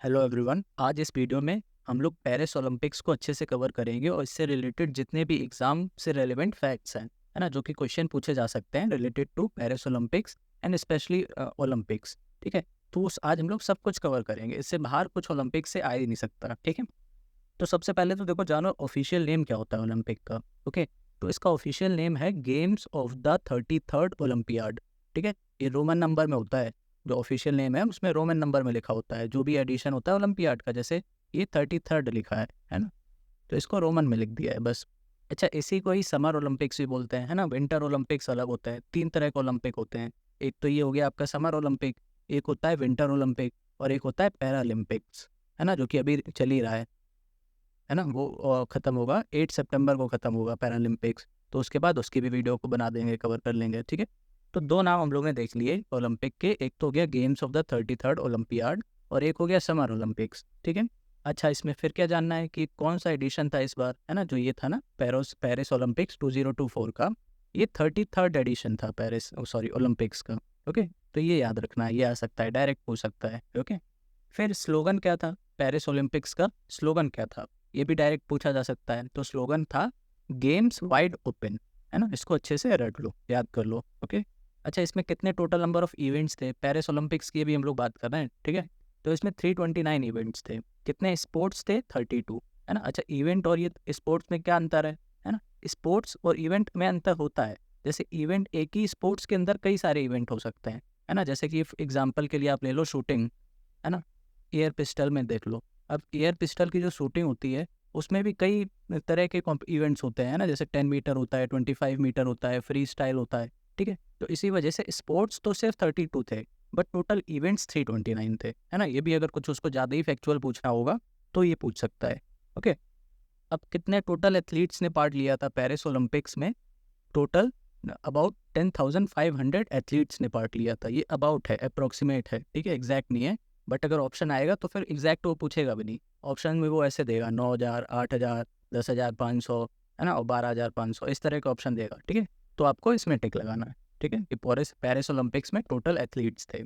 Hello everyone. आज इस video में हम लोग पेरिस ओलंपिक्स को अच्छे से कवर करेंगे और इससे रिलेटेड जितने भी एग्जाम से रेलेवेंट फैक्ट्स हैं, है ना, जो कि क्वेश्चन पूछे जा सकते हैं related to Paris Olympics and specially Olympics. ठीक है, तो आज हम लोग सब कुछ कवर करेंगे। इससे बाहर कुछ ओलंपिक्स से आ ही नहीं सकता। ठीक है, तो सबसे पहले तो देखो जानो ऑफिशियल नेम क्या होता है ओलंपिक का। ओके, तो इसका ऑफिशियल नेम है games of the 33rd olympiad. ठीक है, ये रोमन नंबर में होता है। जो ऑफिशियल नेम है उसमें रोमन नंबर में लिखा होता है, जो भी एडिशन होता है ओलंपियाड का। जैसे ये 33rd लिखा है ना, तो इसको रोमन में लिख दिया है बस। अच्छा, इसी को ही समर ओलंपिक्स भी बोलते हैं, है ना। विंटर ओलंपिक्स अलग होता है। तीन तरह के ओलंपिक होते हैं। एक तो ये हो गया आपका समर ओलंपिक, एक होता है विंटर ओलंपिक, और एक होता है पैरालंपिक्स, है ना, जो कि अभी चल ही रहा है ना। वो ख़त्म होगा 8 सितंबर को ख़त्म होगा पैरालंपिक्स। तो उसके बाद उसकी भी वीडियो को बना देंगे, कवर कर लेंगे। ठीक है, तो दो नाम हम लोगों ने देख लिए ओलंपिक के। एक तो हो गया games of the 33rd olympiad और एक हो गया समर ओलंपिक्स। ठीक है, अच्छा इसमें फिर क्या जानना है कि कौन सा एडिशन था इस बार, है ना। जो ये था ना पेरिस ओलंपिक्स 2024 का, ये 33rd एडिशन था पेरिस सॉरी ओलंपिक्स का। ओके, तो ये याद रखना है, ये आ सकता है, डायरेक्ट पूछ सकता है। ओके, फिर स्लोगन क्या था पेरिस ओलंपिक्स का, स्लोगन क्या था, ये भी डायरेक्ट पूछा जा सकता है। तो स्लोगन था गेम्स वाइड ओपन, है ना। इसको अच्छे से रट लो, याद कर लो। ओके, अच्छा इसमें कितने टोटल नंबर ऑफ इवेंट्स थे पेरिस ओलंपिक्स की, भी हम लोग बात कर रहे हैं। ठीक है, तो इसमें 329 इवेंट्स थे। कितने स्पोर्ट्स थे? 32, है ना। अच्छा, इवेंट और ये स्पोर्ट्स में क्या अंतर है ना। स्पोर्ट्स और इवेंट में अंतर होता है। जैसे इवेंट, एक ही स्पोर्ट्स के अंदर कई सारे इवेंट हो सकते हैं, है ना। जैसे कि एग्जाम्पल के लिए आप ले लो शूटिंग, है ना। एयर पिस्टल में देख लो। अब एयर पिस्टल की जो शूटिंग होती है उसमें भी कई तरह के इवेंट्स होते हैं ना। जैसे 10 मीटर होता है, 25 मीटर होता है, फ्री स्टाइल होता है। ठीक है, तो इसी वजह से स्पोर्ट्स तो सिर्फ 32 थे, बट टोटल इवेंट्स 329 थे, है ना। ये भी अगर कुछ उसको ज़्यादा ही फैक्चुअल पूछना होगा तो ये पूछ सकता है। ओके, अब कितने टोटल एथलीट्स ने पार्ट लिया था पेरिस ओलंपिक्स में? टोटल अबाउट 10,500 एथलीट्स ने पार्ट लिया था। ये अबाउट है, अप्रोक्सीमेट है, ठीक है, एग्जैक्ट नहीं है। बट अगर ऑप्शन आएगा तो फिर एग्जैक्ट वो पूछेगा भी नहीं। ऑप्शन में वो ऐसे देगा 9,000, 8,000, 10,500, है ना, और 12,500, इस तरह के ऑप्शन देगा। ठीक है, तो आपको इसमें टिक लगाना है। ठीक है, ये पेरिस ओलंपिक्स में टोटल एथलीट्स थे।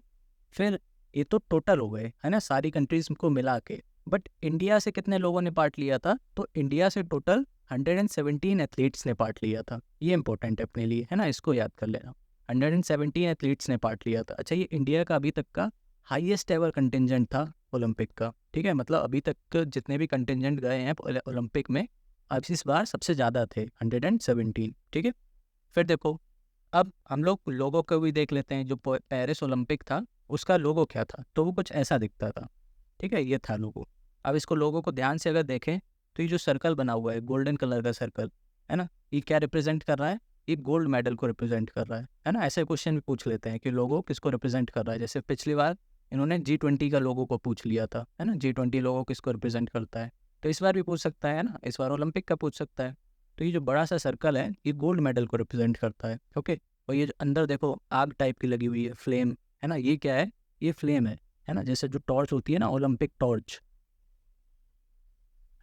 फिर ये तो टोटल हो गए, है ना, सारी कंट्रीज को मिला के। बट इंडिया से कितने लोगों ने पार्ट लिया था? तो इंडिया से टोटल 117 एथलीट्स ने पार्ट लिया था। ये इंपॉर्टेंट है अपने लिए, है ना, इसको याद कर लेना। 117 एथलीट्स ने पार्ट लिया था। अच्छा, ये इंडिया का अभी तक का हाईएस्ट एवर कंटिजेंट था ओलंपिक का। ठीक है, मतलब अभी तक जितने भी कंटिजेंट गए हैं ओलंपिक में, अब इस बार सबसे ज़्यादा थे 117। ठीक है, फिर देखो, अब हम लोग लोगों को भी देख लेते हैं। जो पेरिस ओलंपिक था उसका लोगो क्या था? तो वो कुछ ऐसा दिखता था। ठीक है, ये था लोगो। अब इसको लोगों को ध्यान से अगर देखें तो ये जो सर्कल बना हुआ है, गोल्डन कलर का सर्कल, है ना, ये क्या रिप्रेजेंट कर रहा है? ये गोल्ड मेडल को रिप्रेजेंट कर रहा है ना। ऐसे क्वेश्चन भी पूछ लेते हैं कि लोगो किसको रिप्रेजेंट कर रहा है। जैसे पिछली बार इन्होंने G20 का लोगो को पूछ लिया था, है ना, G20 लोगो किसको रिप्रेजेंट करता है। तो इस बार भी पूछ सकता है ना, इस बार ओलंपिक का पूछ सकता है। तो ये जो बड़ा सा सर्कल है ये गोल्ड मेडल को रिप्रेजेंट करता है। ओके, और ये जो अंदर देखो आग टाइप की लगी हुई है, फ्लेम, है ना, ये क्या है? ये फ्लेम है ना, जैसे जो टॉर्च होती है ना, ओलंपिक टॉर्च,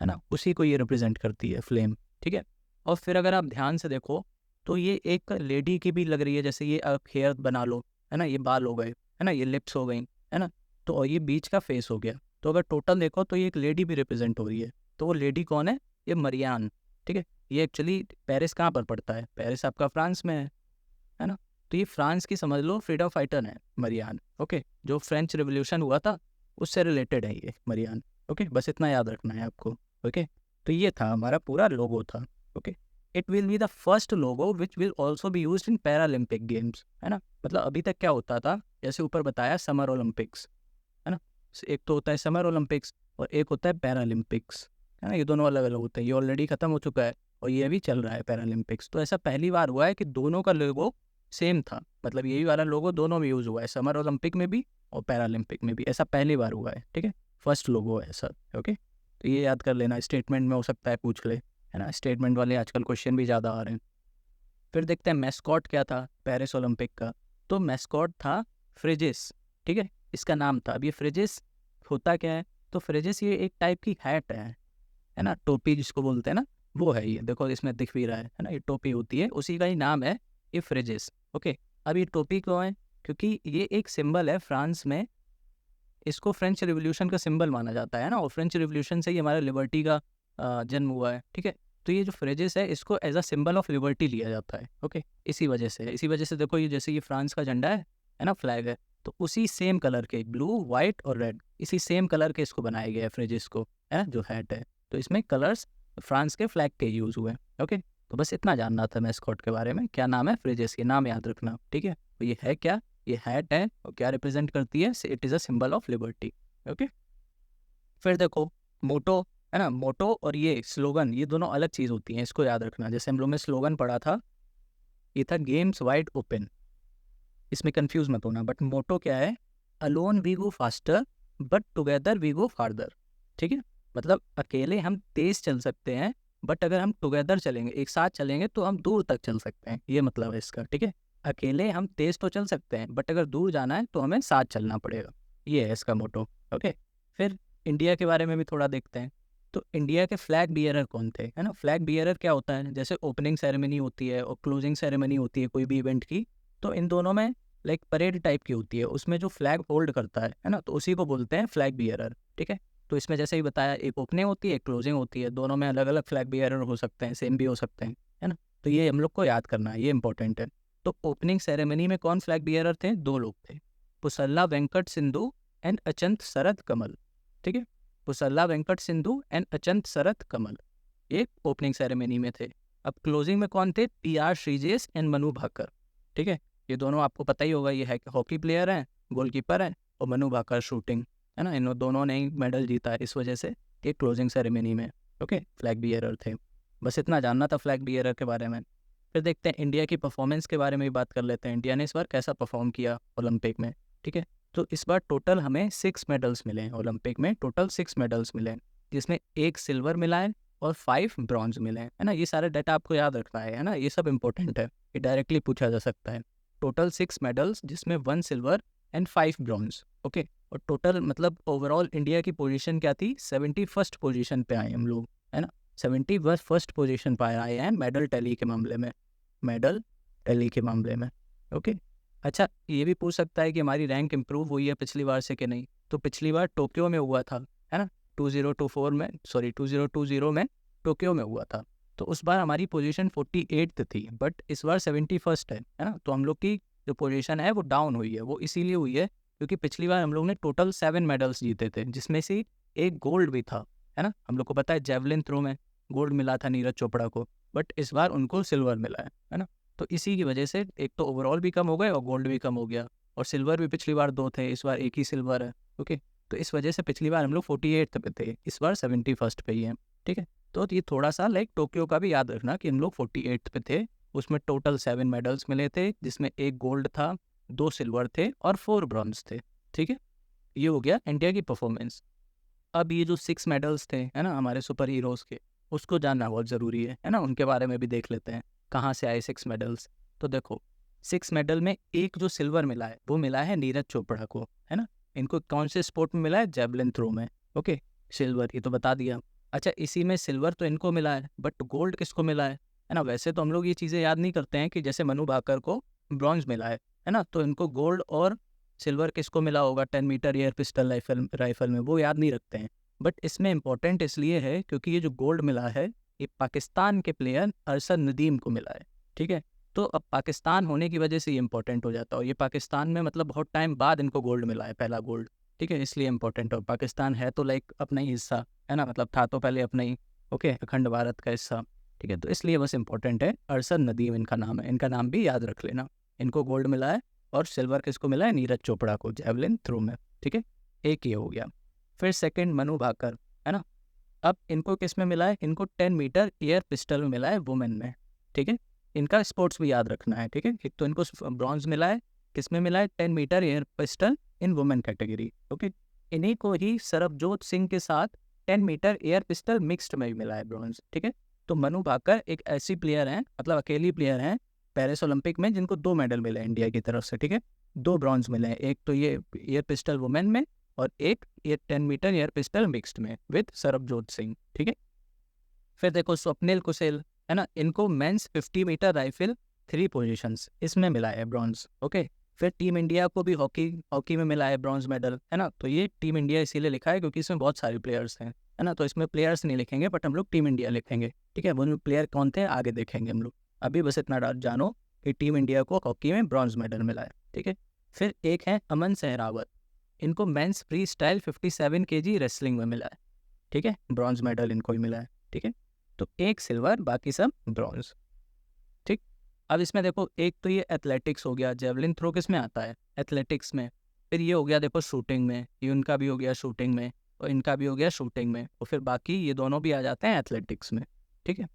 है ना, उसी को ये रिप्रेजेंट करती है, फ्लेम। ठीक है, और फिर अगर आप ध्यान से देखो तो ये एक लेडी की भी लग रही है। जैसे ये आप हेयर बना लो, है ना, ये बाल हो गए, है ना, ये लिप्स हो गई, है ना, तो और ये बीच का फेस हो गया। तो अगर टोटल देखो तो ये एक लेडी भी रिप्रेजेंट हो रही है। तो वो लेडी कौन है? ये मरियान। ठीक है, ये एक्चुअली पेरिस कहाँ पर पड़ता है? पेरिस आपका फ्रांस में है ना। तो ये फ्रांस की समझ लो फ्रीडम फाइटर है मरियान। ओके, जो फ्रेंच रिवोल्यूशन हुआ था उससे रिलेटेड है ये मरियान। ओके, बस इतना याद रखना है आपको। ओके, तो ये था हमारा पूरा लोगो था। Okay, it will be the first logo which will also be use in Paralympic games, है ना। मतलब अभी तक क्या होता था, जैसे ऊपर बताया समर ओलंपिक्स, है ना, एक तो होता है समर ओलंपिक्स और एक होता है पैरालंपिक्स, है ना। ये दोनों अलग अलग होते हैं। ये ऑलरेडी खत्म हो चुका है और ये भी चल रहा है पैरालंपिक्स। तो ऐसा पहली बार हुआ है कि दोनों का लोगो सेम था। मतलब यही वाला लोगो दोनों में यूज़ हुआ है, समर ओलंपिक में भी और पैरालंपिक में भी। ऐसा पहली बार हुआ है। ठीक है, फर्स्ट लोगो है ऐसा। ओके, तो ये याद कर लेना, स्टेटमेंट में हो सकता है पूछ ले, है ना। स्टेटमेंट वाले आजकल क्वेश्चन भी ज़्यादा आ रहे हैं। फिर देखते हैं मैस्कॉट क्या था पेरिस ओलंपिक का। तो मैस्कॉट था फ्रिजिस। ठीक है, इसका नाम था। अब ये फ्रिजिस होता क्या है? तो फ्रिजिस ये एक टाइप की हैट है ना, टोपी जिसको बोलते हैं ना, वो है ये। देखो इसमें दिख भी रहा है ना, ये टोपी होती है, उसी का ही नाम है ये फ्रिजिस। ओके, अब ये टोपी क्यों है? क्योंकि ये एक सिंबल है फ्रांस में, इसको फ्रेंच रिवॉल्यूशन का सिंबल माना जाता है ना, और फ्रेंच रिवॉल्यूशन से ही हमारा लिबर्टी का जन्म हुआ है, ठीक है। तो ये जो फ्रेजेस है इसको as a symbol of liberty लिया जाता है, ओके। इसी वजह से देखो, ये जैसे ये फ्रांस का झंडा है ना, फ्लैग है, तो उसी सेम कलर के ब्लू, वाइट और रेड, इसी सेम कलर के इसको बनाया गया है फ्रेजेस को, है ना, जो हैट है। तो इसमें कलर्स फ्रांस के फ्लैग के यूज़ हुए, ओके। तो बस इतना जानना था मैस्कॉट के बारे में, क्या नाम है फ्रेजेस, ये नाम याद रखना, ठीक है। तो ये है क्या, ये हैट है और क्या रिप्रेजेंट करती है, it is a symbol of liberty, okay. फिर देखो मोटो, है ना, मोटो और ये स्लोगन, ये दोनों अलग चीज़ होती हैं, इसको याद रखना। जैसे हम लोग ने स्लोगन पढ़ा था, ये था गेम्स वाइड ओपन, इसमें कंफ्यूज मत होना। बट मोटो क्या है, alone we go faster but together we go farther, ठीक है। मतलब अकेले हम तेज चल सकते हैं, बट अगर हम टुगेदर चलेंगे, एक साथ चलेंगे, तो हम दूर तक चल सकते हैं, ये मतलब है इसका, ठीक है। अकेले हम तेज तो चल सकते हैं, बट अगर दूर जाना है तो हमें साथ चलना पड़ेगा, ये है इसका मोटो, ओके। फिर इंडिया के बारे में भी थोड़ा देखते हैं। तो इंडिया के फ्लैग बियरर कौन थे, है ना। फ्लैग बियरर क्या होता है, जैसे ओपनिंग सेरेमनी होती है और क्लोजिंग सेरेमनी होती है कोई भी इवेंट की, तो इन दोनों में लाइक परेड टाइप की होती है, उसमें जो फ्लैग होल्ड करता है ना, तो उसी को बोलते हैं फ्लैग बियरर, ठीक है। तो इसमें जैसे ही बताया, एक ओपनिंग होती है, एक क्लोजिंग होती है, दोनों में अलग अलग फ्लैग बियरर हो सकते हैं, सेम भी हो सकते हैं, है ना। तो ये हम लोग को याद करना है, ये इंपॉर्टेंट है। तो ओपनिंग सेरेमनी में कौन फ्लैग बियरर थे, दो लोग थे, पुसल्ला वेंकट सिंधु एंड अचंत शरद कमल, ठीक है। पुसल्ला वेंकट सिंधु एंड अचंत शरद कमल, ये ओपनिंग सेरेमनी में थे। अब क्लोजिंग में कौन थे, PR श्रीजेश एंड मनु भाकर, ठीक है। ये दोनों आपको पता ही होगा, ये है हॉकी प्लेयर हैं, गोलकीपर हैं, और मनु भाकर शूटिंग, है ना, इन दोनों ने ही मेडल जीता है, इस वजह से ये क्लोजिंग सेरेमनी में, ओके, फ्लैग बियरर थे। बस इतना जानना था फ्लैग बियरर के बारे में। फिर देखते हैं इंडिया की परफॉर्मेंस के बारे में भी बात कर लेते हैं, इंडिया ने इस बार कैसा परफॉर्म किया ओलंपिक में, ठीक है। तो इस बार टोटल हमें 6 मेडल्स मिले हैं ओलंपिक में, टोटल 6 मेडल्स मिले हैं, जिसमें 1 सिल्वर मिला है और 5 ब्रॉन्ज मिले हैं, है ना। ये सारे डाटा आपको याद रखना है ना, ये सब इंपॉर्टेंट है, ये डायरेक्टली पूछा जा सकता है। टोटल 6 मेडल्स, जिसमें 1 सिल्वर एंड 5 ब्रॉन्ज, ओके। और टोटल मतलब ओवरऑल इंडिया की पोजीशन क्या थी, 71st पोजीशन पे आए हम लोग, है ना, 71st पोजीशन पे आए हैं मेडल टैली के मामले में, मेडल टैली के मामले में, ओके। अच्छा, ये भी पूछ सकता है कि हमारी रैंक इंप्रूव हुई है पिछली बार से कि नहीं। तो पिछली बार टोक्यो में हुआ था, है ना, 2020 में टोक्यो में हुआ था, तो उस बार हमारी पोजीशन 48th थी, बट इस बार 71st है ना। तो हम लोग की जो पोजीशन है वो डाउन हुई है, वो इसीलिए हुई है क्योंकि पिछली बार हम लोग ने टोटल 7 मेडल्स जीते थे, जिसमें से एक गोल्ड भी था, है ना। हम लोग को पता है जेवलिन थ्रो में गोल्ड मिला था नीरज चोपड़ा को, बट इस बार उनको सिल्वर मिला है ना। तो इसी की वजह से एक तो ओवरऑल भी कम हो गए और गोल्ड भी कम हो गया, और सिल्वर भी पिछली बार 2 थे, इस बार एक ही सिल्वर है, ओके। तो इस वजह से पिछली बार हम लोग 48th पे थे, इस बार 71st पे ही हैं, ठीक है। तो ये थोड़ा सा लाइक टोक्यो का भी याद रखना कि हम लोग 48th पे थे, उसमें टोटल 7 मेडल्स मिले थे, जिसमें 1 गोल्ड था, 2 सिल्वर थे और 4 ब्रॉन्ज थे, ठीक है। ये हो गया इंडिया की परफॉर्मेंस। अब ये जो 6 मेडल्स थे, है ना, हमारे सुपर हीरोज़ के, उसको जानना बहुत ज़रूरी है ना, उनके बारे में भी देख लेते हैं, कहाँ से आए 6 मेडल्स। तो देखो 6 मेडल में एक जो सिल्वर मिला है वो मिला है नीरज चोपड़ा को, है ना। इनको कौन से स्पोर्ट में मिला है, जेवलिन थ्रो में, ओके। सिल्वर ये तो बता दिया। अच्छा, इसी में सिल्वर तो इनको मिला है, बट गोल्ड किसको मिला है ना। वैसे तो हम लोग ये चीज़ें याद नहीं करते हैं कि जैसे मनु भाकर को ब्रॉन्ज मिला है ना, तो इनको गोल्ड और सिल्वर किसको मिला होगा 10 मीटर एयर पिस्टल राइफल में, वो याद नहीं रखते हैं। बट इसमें इंपॉर्टेंट इसलिए है क्योंकि ये जो गोल्ड मिला है ये पाकिस्तान के प्लेयर अरशद नदीम को मिला है, ठीक है। तो अब पाकिस्तान होने की वजह से ये इंपॉर्टेंट हो जाता है, और ये पाकिस्तान में मतलब बहुत टाइम बाद इनको गोल्ड मिला है, पहला गोल्ड, ठीक है, इसलिए इंपॉर्टेंट। और पाकिस्तान है तो लाइक अपना ही हिस्सा, है ना, मतलब था तो पहले अपना ही, ओके, अखंड भारत का हिस्सा, ठीक है। तो इसलिए बस इंपॉर्टेंट है, अरशद नदीम इनका नाम है, इनका नाम भी याद रख लेना। इनको गोल्ड मिला है और सिल्वर किसको मिला है, नीरज चोपड़ा को जेवलिन थ्रो में, ठीक है। एक ये हो गया। फिर सेकंड मनु भाकर, है ना। अब इनको किस में मिला है, इनको 10 मीटर एयर पिस्टल में मिला है वुमेन में, ठीक है। इनका स्पोर्ट्स भी याद रखना है, ठीक है। एक तो इनको ब्रॉन्ज मिला है, किस में मिला है, 10 metre air pistol in women category, okay. इन्हीं को ही सरबजोत सिंह के साथ 10 मीटर एयर पिस्टल मिक्स्ड में भी मिला है ब्रॉन्ज, ठीक है। तो मनु भाकर एक ऐसी प्लेयर हैं, मतलब अकेली प्लेयर हैं पेरिस ओलंपिक में जिनको 2 मेडल मिले हैं इंडिया की तरफ से, ठीक है। 2 ब्रॉन्ज मिले हैं, एक तो ये एयर पिस्टल वुमेन में और एक ये 10 मीटर एयर पिस्टल मिक्स्ड में विद सरबजोत सिंह, ठीक है। फिर देखो स्वप्निल कुशेल, है ना, इनको मेंस 50 मीटर राइफल 3 पोजीशंस इसमें मिला है ब्रॉन्ज, ओके। फिर टीम इंडिया को भी हॉकी में मिला है ब्रॉन्ज मेडल, है ना। तो ये टीम इंडिया इसीलिए लिखा है क्योंकि इसमें बहुत सारे प्लेयर्स हैं, है ना। तो इसमें प्लेयर्स नहीं लिखेंगे बट हम लोग टीम इंडिया लिखेंगे, ठीक है। वो प्लेयर कौन थे आगे देखेंगे हम लोग, अभी बस इतना जानो कि टीम इंडिया को हॉकी में ब्रॉन्ज मेडल मिला है, ठीक है। फिर एक है अमन सहरावत, इनको men's free style 57 kg wrestling में मिला है, ठीक है। ब्रॉन्ज मेडल इनको ही मिला है, ठीक है। तो एक सिल्वर, बाकी सब ब्रॉन्ज, ठीक। अब इसमें देखो, एक तो ये एथलेटिक्स हो गया, जेवलिन थ्रो किस में आता है, एथलेटिक्स में। फिर ये हो गया देखो शूटिंग में, ये उनका भी हो गया शूटिंग में, और इनका भी हो गया शूटिंग में, और फिर बाकी ये दोनों भी आ जाते हैं एथलेटिक्स में, ठीक है।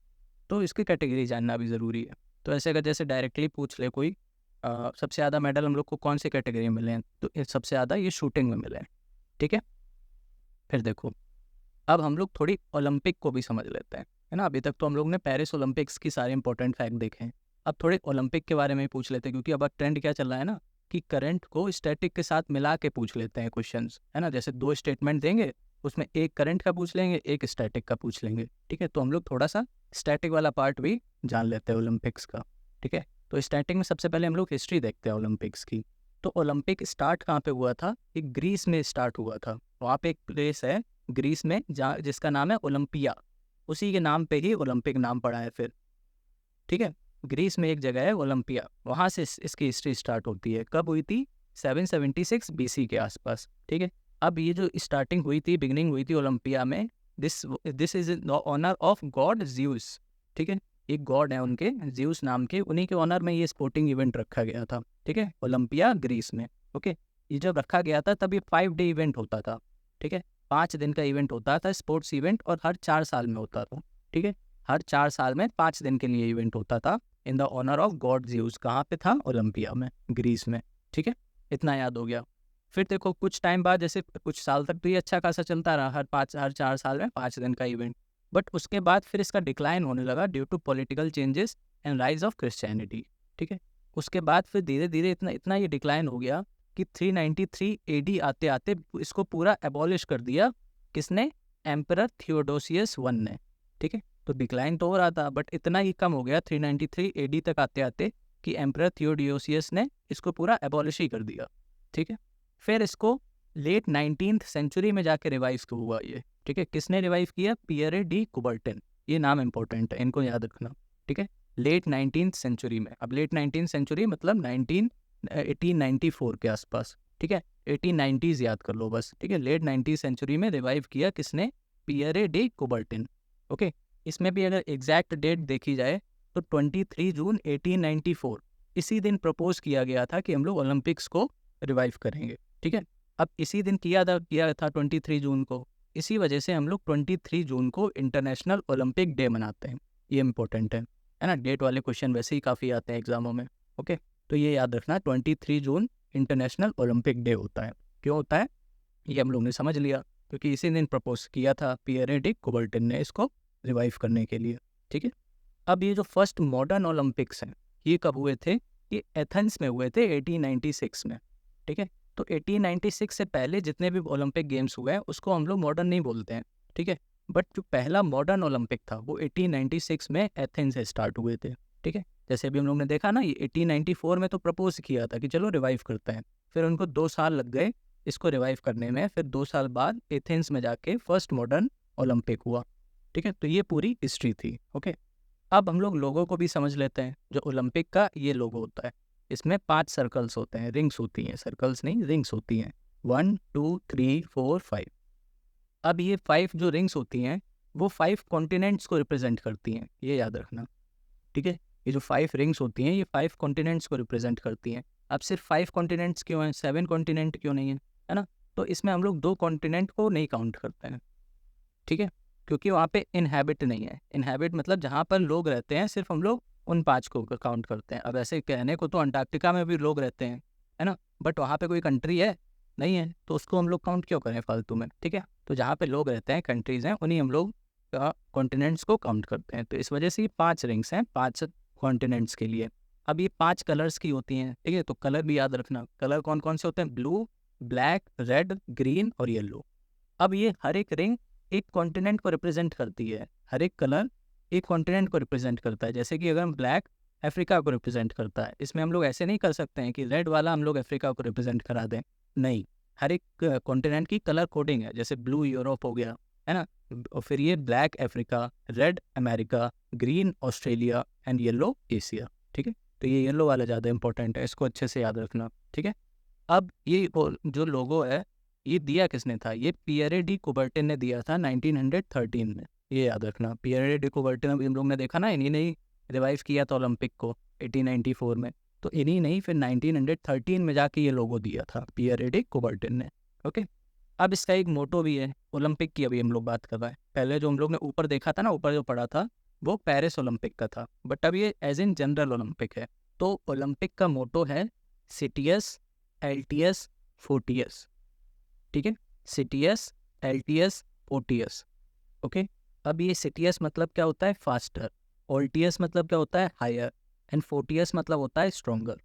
तो इसकी कैटेगरी जानना भी ज़रूरी है। तो ऐसे अगर जैसे डायरेक्टली पूछ ले कोई, सबसे ज़्यादा मेडल हम लोग को कौन सी कैटेगरी में मिले हैं, तो सबसे ज़्यादा ये शूटिंग में मिले हैं, ठीक है। फिर देखो, अब हम लोग थोड़ी ओलंपिक को भी समझ लेते हैं, है ना। अभी तक तो हम लोग ने पेरिस ओलंपिक्स की सारे इंपॉर्टेंट फैक्ट देखे हैं, अब थोड़े ओलंपिक के बारे में पूछ लेते हैं, क्योंकि अब ट्रेंड क्या चल रहा है ना कि करंट को स्टैटिक के साथ मिला के पूछ लेते हैं क्वेश्चंस, है ना। जैसे 2 स्टेटमेंट देंगे, उसमें एक करंट का पूछ लेंगे, एक स्टैटिक का पूछ लेंगे, ठीक है। तो हम लोग थोड़ा सा स्टैटिक वाला पार्ट भी जान लेते हैं ओलंपिक्स का, ठीक है। तो स्टैटिक में सबसे पहले हम लोग हिस्ट्री देखते हैं ओलंपिक्स की। तो ओलंपिक स्टार्ट कहाँ पे हुआ था, एक ग्रीस में स्टार्ट हुआ था। वहाँ पे एक प्लेस है ग्रीस में जहाँ जिसका नाम है ओलंपिया, उसी के नाम पे ही ओलंपिक नाम पड़ा है फिर, ठीक है। ग्रीस में एक जगह है ओलंपिया, वहाँ से इसकी हिस्ट्री स्टार्ट होती है। कब हुई थी, 776 BC के आसपास, ठीक है। अब ये जो स्टार्टिंग हुई थी, बिगनिंग हुई थी ओलंपिया में, this is in honour of god Zeus, ठीक है। एक गॉड है उनके, ज्यूस नाम के, उन्हीं के ऑनर में ये स्पोर्टिंग इवेंट रखा गया था, ठीक है, ओलंपिया ग्रीस में, ओके। ये जब रखा गया था तब ये 5 डे इवेंट होता था, ठीक है। 5 दिन का इवेंट होता था स्पोर्ट्स इवेंट, और हर 4 साल में होता था, ठीक है। हर 4 साल में 5 दिन के लिए इवेंट होता था in the honour of god Zeus. कहाँ पे था, ओलंपिया में, ग्रीस में, ठीक है। इतना याद हो गया। फिर देखो कुछ टाइम बाद, जैसे कुछ साल तक तो ये अच्छा खासा चलता रहा, हर 4 साल में 5 दिन का इवेंट। बट उसके बाद फिर इसका डिक्लाइन होने लगा due to political changes and rise of Christianity, ठीक है। उसके बाद फिर धीरे धीरे इतना ये डिक्लाइन हो गया कि 393 AD आते आते इसको पूरा एबॉलिश कर दिया, किसने, एम्परर थियोडोसियस I ने, ठीक है। तो डिक्लाइन तो हो रहा था बट इतना ही कम हो गया 393 AD तक आते आते कि एम्परर थियोडोसियस ने इसको पूरा एबॉलिश ही कर दिया, ठीक है। फिर इसको लेट 19th सेंचुरी में जाके रिवाइव हुआ ये, ठीक है। किसने रिवाइव किया, पियरे डी कुबर्टन, ये नाम इंपॉर्टेंट है, इनको याद रखना, ठीक है। लेट 19th सेंचुरी में, अब लेट 19th सेंचुरी मतलब 1894 के आसपास, ठीक है। 1890s याद कर लो बस, ठीक है। लेट 19th सेंचुरी में रिवाइव किया किसने, पियरे डी कुबर्टन, ओके। इसमें भी अगर एग्जैक्ट डेट देखी जाए तो 23 जून 1894 इसी दिन प्रपोज किया गया था कि हम लोग ओलंपिक्स को रिवाइव करेंगे, ठीक है। अब इसी दिन किया था 23 जून को, इसी वजह से हम लोग 23 जून को इंटरनेशनल ओलंपिक डे मनाते हैं। ये इंपॉर्टेंट है ना। डेट वाले क्वेश्चन वैसे ही काफ़ी आते हैं एग्जामों में, ओके। तो ये याद रखना, 23 जून इंटरनेशनल ओलंपिक डे होता है। क्यों होता है ये हम लोग ने समझ लिया, क्योंकि इसी दिन प्रपोज किया था पियरे डी कुबर्टन ने इसको रिवाइव करने के लिए, ठीक है। अब ये जो फर्स्ट मॉडर्न ओलंपिक्स हैं ये कब हुए थे, ये एथेंस में हुए थे 1896 में, ठीक है। तो 1896 से पहले जितने भी ओलंपिक गेम्स हुए हैं उसको हम लोग मॉडर्न नहीं बोलते हैं, ठीक है। बट जो पहला मॉडर्न ओलंपिक था वो 1896 में एथेंस से स्टार्ट हुए थे, ठीक है। जैसे अभी हम लोग ने देखा ना, ये 1894 में तो प्रपोज किया था कि चलो रिवाइव करते हैं, फिर उनको 2 साल लग गए इसको रिवाइव करने में, फिर 2 साल बाद एथेंस में जाके फर्स्ट मॉडर्न ओलंपिक हुआ, ठीक है। तो ये पूरी हिस्ट्री थी, ओके। अब हम लोग लोगों को भी समझ लेते हैं। जो ओलंपिक का ये लोगो होता है, इसमें 5 सर्कल्स होते हैं, रिंग्स होती हैं, सर्कल्स नहीं रिंग्स होती हैं, 1 2 3 4 5। अब ये 5 जो रिंग्स होती हैं वो 5 कॉन्टिनेंट्स को रिप्रेजेंट करती हैं, ये याद रखना, ठीक है। ये जो 5 रिंग्स होती हैं ये 5 कॉन्टिनेंट्स को रिप्रेजेंट करती हैं। अब सिर्फ 5 कॉन्टिनेंट्स क्यों हैं, 7 कॉन्टिनेंट क्यों नहीं है ना। तो इसमें हम लोग 2 कॉन्टिनेंट को नहीं काउंट करते हैं, ठीक है, क्योंकि वहाँ पे इनहैबिट नहीं है। इनहैबिट मतलब जहाँ पर लोग रहते हैं, सिर्फ हम लोग उन 5 को काउंट करते हैं। अब ऐसे कहने को तो अंटार्कटिका में भी लोग रहते हैं, है ना, बट वहाँ पे कोई कंट्री है नहीं है, तो उसको हम लोग काउंट क्यों करें फालतू में, ठीक है। तो जहाँ पे लोग रहते हैं, कंट्रीज़ हैं, उन्हीं हम लोग कॉन्टिनेंट्स को काउंट करते हैं। तो इस वजह से ये 5 रिंग्स हैं 5 कॉन्टिनेंट्स के लिए। अब ये 5 कलर्स की होती हैं, ठीक है। तो कलर भी याद रखना, कलर कौन कौन से होते हैं, ब्लू, ब्लैक, रेड, ग्रीन और येलो। अब ये हर एक रिंग एक कॉन्टिनेंट को रिप्रेजेंट करती है, हर एक कलर एक कॉन्टिनेंट को रिप्रेजेंट करता है। जैसे कि अगर हम ब्लैक अफ्रीका को रिप्रेजेंट करता है। इसमें हम लोग ऐसे नहीं कर सकते हैं कि रेड वाला हम लोग अफ्रीका को रिप्रेजेंट करा दें, नहीं, हर एक कॉन्टिनेंट की कलर कोडिंग है। जैसे ब्लू यूरोप हो गया, है ना, और फिर ये black Africa, red America, green Australia and yellow Asia, ठीक है। तो ये येलो वाला ज़्यादा इंपॉर्टेंट है, इसको अच्छे से याद रखना, ठीक है। अब ये जो लोगो है, ये दिया किसने था? ये पियरे डी कुबर्टिन ने दिया था 1913 में, ये याद रखना। पियरे डी कुबर्टिन, अभी हम लोग ने देखा ना, इन्हीं ने ही रिवाइव किया था ओलंपिक को 1894 में, तो इन्हीं ने ही फिर 1913 में जाके ये लोगो दिया था, पियरे डी कुबर्टिन ने। ओके, अब इसका एक मोटो भी है ओलंपिक की, अभी हम लोग बात कर रहे हैं। पहले जो हम लोग ने ऊपर देखा था ना, ऊपर जो पढ़ा था वो पेरिस ओलंपिक का था, बट अब ये एज इन जनरल ओलंपिक है। तो ओलंपिक का मोटो है सिटियस, एल्टियस, फोर्टियस, ठीक है, सिटियस, एल्टियस, फोर्टियस। ओके, अब ये सिटियस मतलब क्या होता है? फास्टर। ऑल्टियस मतलब क्या होता है? हायर। एंड फोर्टियस मतलब होता है स्ट्रोंगर,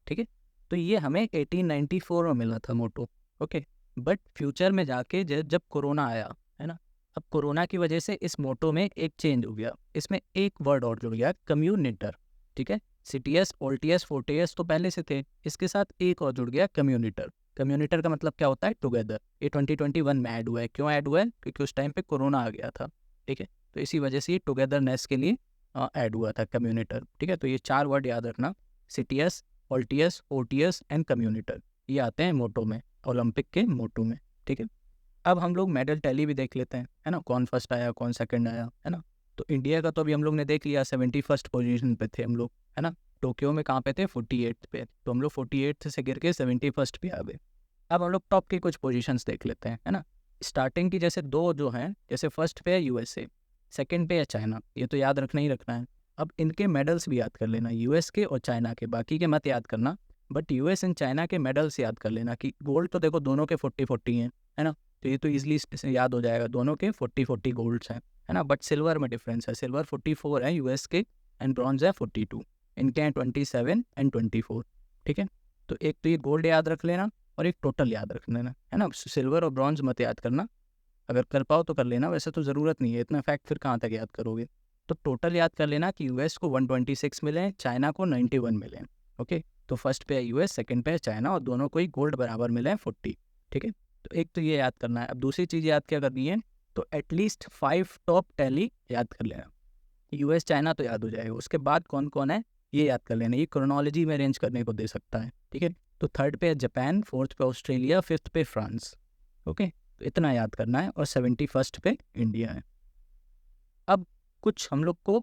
ठीक है। तो ये हमें 1894 में मिला था मोटो। ओके, बट फ्यूचर में जाके जब कोरोना आया, है ना, अब कोरोना की वजह से इस मोटो में एक चेंज हो गया, इसमें एक वर्ड और जुड़ गया, कम्यूनिटर, ठीक है। सिटियस, ओल्टियस, फोर्टियस तो पहले से थे, इसके साथ एक और जुड़ गया, कम्यूनिटर। कम्यूनिटर का मतलब क्या होता है? टुगेदर। ये 2021 में ऐड हुआ है। क्यों ऐड हुआ है? क्योंकि उस टाइम पे कोरोना आ गया था, ठीक है, तो इसी वजह से ये टुगेदरनेस के लिए ऐड हुआ था कम्यूनिटर, ठीक है। तो ये 4 वर्ड याद रखना, सिटियस, ऑल्टियस, ओटियस एंड कम्यूनिटर, ये आते हैं मोटो में, ओलंपिक के मोटो में, ठीक है। अब हम लोग मेडल टैली भी देख लेते हैं, है ना, कौन फर्स्ट आया, कौन सेकंड आया, है ना। तो इंडिया का तो अभी हम लोग ने देख लिया, 71st पोजीशन पे थे हम लोग, है ना। टोक्यो में कहाँ पे थे? 48 पे, तो हम लोग 48 से गिर के 71st पे आ गए। अब हम लोग टॉप की कुछ पोजीशंस देख लेते हैं, है ना। स्टार्टिंग की जैसे दो जो हैं, जैसे फर्स्ट पे है यूएसए, सेकंड पे है चाइना, ये तो याद रखना ही रखना है। अब इनके मेडल्स भी याद कर लेना, यूएस के और चाइना के, बाकी के मत याद करना, बट यूएस एंड चाइना के मेडल्स याद कर लेना कि गोल्ड तो देखो दोनों के 40-40 हैं, है ना, तो ये तो ईजिली याद हो जाएगा, दोनों के 40-40 गोल्ड्स हैं, है ना। बट सिल्वर में डिफरेंस है, सिल्वर 44 है यूएस के एंड ब्रॉन्ज है 42, इनके हैं 27 एंड 24, ठीक है। तो एक तो ये गोल्ड याद रख लेना और एक टोटल याद रख लेना, है ना। सिल्वर और ब्रॉन्ज मत याद करना, अगर कर पाओ तो कर लेना, वैसे तो ज़रूरत नहीं है, इतना फैक्ट फिर कहाँ तक याद करोगे। तो टोटल याद कर लेना कि यूएस को 126 मिले हैं, चाइना को 91 मिले हैं। ओके, तो फर्स्ट पे है यूएस, सेकंड पे है चाइना, और दोनों को ही गोल्ड बराबर मिले हैं 40, ठीक है। तो एक तो ये याद करना है। अब दूसरी चीज़ याद क्या करनी है? तो एटलीस्ट 5 टॉप टैली याद कर लेना। यूएस चाइना तो याद हो जाएगा, उसके बाद कौन कौन है ये याद कर लेना, ये क्रोनोलॉजी में अरेंज करने को दे सकता है, ठीक है। तो थर्ड पे है जापान, फोर्थ पे ऑस्ट्रेलिया, फिफ्थ पे फ्रांस। ओके, तो इतना याद करना है, और 71st पे इंडिया है। अब कुछ हम लोग को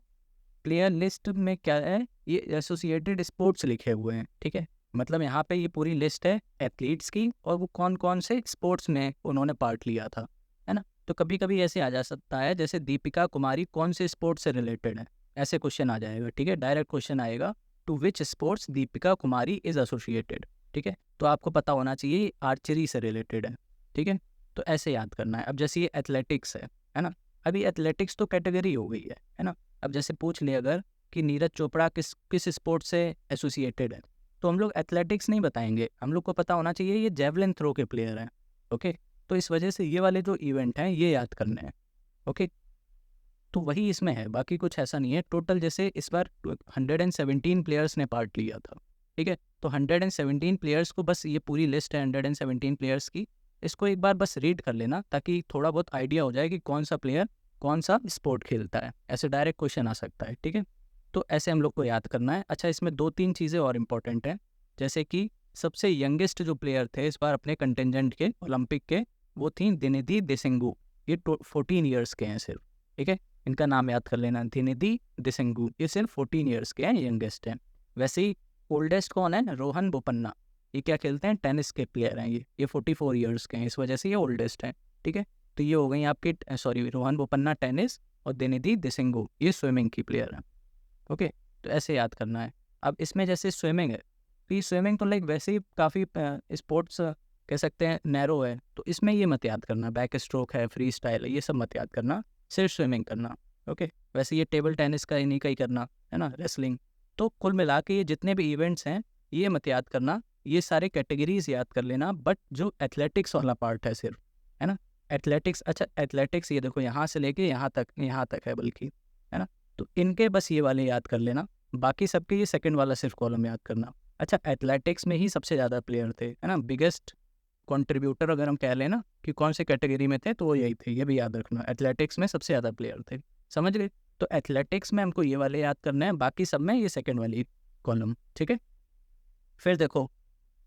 प्लेयर लिस्ट में क्या है, ये एसोसिएटेड स्पोर्ट्स लिखे हुए हैं, ठीक है। मतलब यहाँ पे ये पूरी लिस्ट है एथलीट्स की, और वो कौन कौन से स्पोर्ट्स में उन्होंने पार्ट लिया था, है ना। तो कभी कभी ऐसे आ जा सकता है, जैसे दीपिका कुमारी कौन से स्पोर्ट्स से रिलेटेड है, ऐसे क्वेश्चन आ जाएगा, ठीक है। डायरेक्ट क्वेश्चन आएगा, to which sports Deepika Kumari is associated, ठीक है। तो आपको पता होना चाहिए आर्चरी से रिलेटेड है, ठीक है। तो ऐसे याद करना है। अब जैसे ये एथलेटिक्स है ना, अभी एथलेटिक्स तो कैटेगरी हो गई है ना। अब जैसे पूछ ले अगर कि नीरज चोपड़ा किस किस स्पोर्ट से एसोसिएटेड है, तो हम लोग एथलेटिक्स नहीं बताएंगे, हम लोग को पता होना चाहिए ये जेवलिन थ्रो के प्लेयर हैं। ओके, तो इस वजह से ये वाले जो इवेंट हैं ये याद करने हैं। ओके, तो वही इसमें है, बाकी कुछ ऐसा नहीं है। टोटल जैसे इस बार 117 प्लेयर्स ने पार्ट लिया था, ठीक है। तो 117 प्लेयर्स को, बस ये पूरी लिस्ट है 117 प्लेयर्स की, इसको एक बार बस रीड कर लेना ताकि थोड़ा बहुत आइडिया हो जाए कि कौन सा प्लेयर कौन सा स्पोर्ट खेलता है। ऐसे डायरेक्ट क्वेश्चन आ सकता है, ठीक है। तो ऐसे हम लोग को याद करना है। अच्छा, इसमें 2-3 चीज़ें और इम्पोर्टेंट हैं, जैसे कि सबसे यंगेस्ट जो प्लेयर थे इस बार अपने कंटेंजेंट के ओलंपिक के, वो थी दिनिधि दिसेंगू। ये 14 ईयर्स के हैं सिर्फ, ठीक है। इनका नाम याद कर लेना, दिनिधि दिसेंगू, ये सिर्फ 14 ईयर्स के हैं, यंगेस्ट हैं। वैसे ही ओल्डेस्ट कौन है? रोहन बोपन्ना, ये क्या खेलते हैं? टेनिस के प्लेयर हैं। ये 44 ईयर्स के हैं, इस वजह से ये ओल्डेस्ट हैं, ठीक है। तो ये हो गई आपकी, सॉरी, रोहन बोपन्ना टेनिस, और दिनिधि दिसेंगू ये स्विमिंग की प्लेयर हैं। ओके, तो ऐसे याद करना है। अब इसमें जैसे स्विमिंग है, तो ये स्विमिंग तो लाइक वैसे ही काफ़ी स्पोर्ट्स कह सकते हैं नैरो है, तो इसमें ये मत याद करना, बैक स्ट्रोक है, फ्री स्टाइल है, ये सब मत याद करना, सिर्फ स्विमिंग करना। ओके, वैसे ये टेबल टेनिस का इन्हीं का ही करना है ना, रेसलिंग। तो कुल मिला के ये जितने भी इवेंट्स हैं ये मत याद करना, ये सारे कैटेगरीज याद कर लेना, बट जो एथलेटिक्स वाला पार्ट है सिर्फ, है ना, एथलेटिक्स। अच्छा, एथलेटिक्स ये देखो यहाँ से लेके यहाँ तक है बल्कि, है ना। तो इनके बस ये वाले याद कर लेना, बाकी सबके ये सेकंड वाला सिर्फ कॉलम याद करना। अच्छा, एथलेटिक्स में ही सबसे ज़्यादा प्लेयर थे, है ना, बिगेस्ट कंट्रीब्यूटर अगर हम कह लें ना कि कौन से कैटेगरी में थे, तो वो यही थे, ये भी याद रखना, एथलेटिक्स में सबसे ज़्यादा प्लेयर थे। समझ गए? तो एथलेटिक्स में हमको ये वाले याद करना है, बाकी सब में ये सेकंड वाली कॉलम, ठीक है। फिर देखो,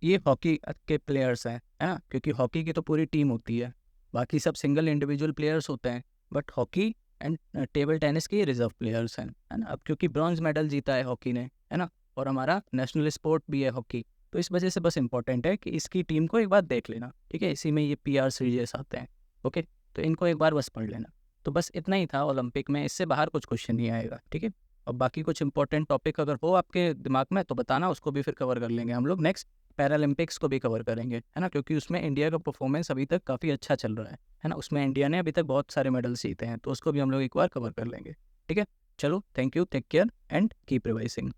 ये हॉकी के प्लेयर्स हैं, है ना, क्योंकि हॉकी की तो पूरी टीम होती है, बाकी सब सिंगल इंडिविजुअल प्लेयर्स होते हैं, but hockey and table tennis के ये रिजर्व प्लेयर्स हैं, है ना। अब क्योंकि ब्रॉन्ज मेडल जीता है हॉकी ने, है ना, और हमारा नेशनल स्पोर्ट भी है हॉकी, तो इस वजह से बस इंपॉर्टेंट है कि इसकी टीम को एक बार देख लेना, ठीक है। इसी में ये PR सीरीज आते हैं, ओके, तो इनको एक बार बस पढ़ लेना। तो बस इतना ही था ओलंपिक में, इससे बाहर कुछ क्वेश्चन नहीं आएगा, ठीक है। और बाकी कुछ इंपॉर्टेंट टॉपिक अगर हो आपके दिमाग में तो बताना, उसको भी फिर कवर कर लेंगे हम लोग नेक्स्ट। पैरालंपिक्स को भी कवर करेंगे, है ना, क्योंकि उसमें इंडिया का परफॉर्मेंस अभी तक काफ़ी अच्छा चल रहा है ना, उसमें इंडिया ने अभी तक बहुत सारे मेडल्स जीते हैं, तो उसको भी हम लोग एक बार कवर कर लेंगे, ठीक है। चलो, thank you, take care and keep revising.